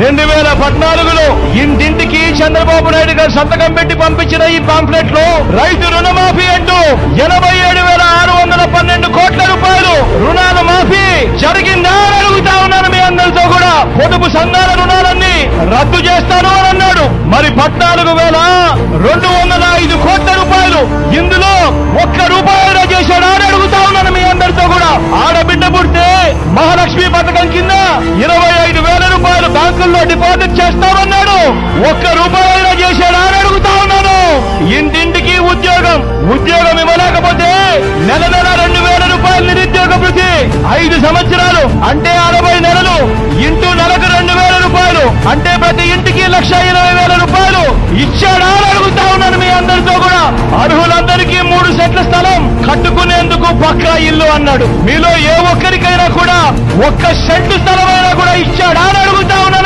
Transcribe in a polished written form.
2014లో ఇంటింటికి చంద్రబాబు నాయుడు గారు సంతకం పెట్టి పంపించిన ఈ పాంఫ్లెట్ లో రైతు రుణమాఫీ అంటూ 87,612 కోట్ల రూపాయలు రుణాల మాఫీ జరిగిందా అని అడుగుతా ఉన్నాను మీ అందరితో కూడా. పొదుపు సంఘాల రుణాలన్నీ రద్దు చేస్తాను అని అన్నాడు. మరి 14,205 కోట్ల రూపాయలు ఇందులో ఒక్క రూపాయలు చేశాడా అని అడుగుతా ఉన్నాను మీ అందరితో కూడా. ఆడబిడ్డ పుడితే మహాలక్ష్మి పథకం కింద 25,000 రూపాయలు బ్యాంకుల్లో డిపాజిట్ చేస్తామన్నాడు. ఒక్క రూపాయలు చేశాడా అని అడుగుతా ఉన్నాను. ఇంటింటికి ఉద్యోగం ఇవ్వలేకపోతే నెల 2,000 రూపాయలు నిరుద్యోగ వృత్తి 5 సంవత్సరాలు అంటే 60 నెలలు ఇంటూ నెలకు 2,000 రూపాయలు అంటే ప్రతి ఇంటికి 1,20,000 రూపాయలు ఇచ్చాడా అని అడుగుతా ఉన్నాను మీ అందరితో కూడా. అర్హులందరికీ 3 సెంట్ల స్థలం కట్టుకునేందుకు పక్కా ఇల్లు అన్నాడు. మీలో ఏ ఒక్కరికైనా కూడా 1 సెంటు స్థలమైనా కూడా ఇచ్చాడా అని అడుగుతా ఉన్నాను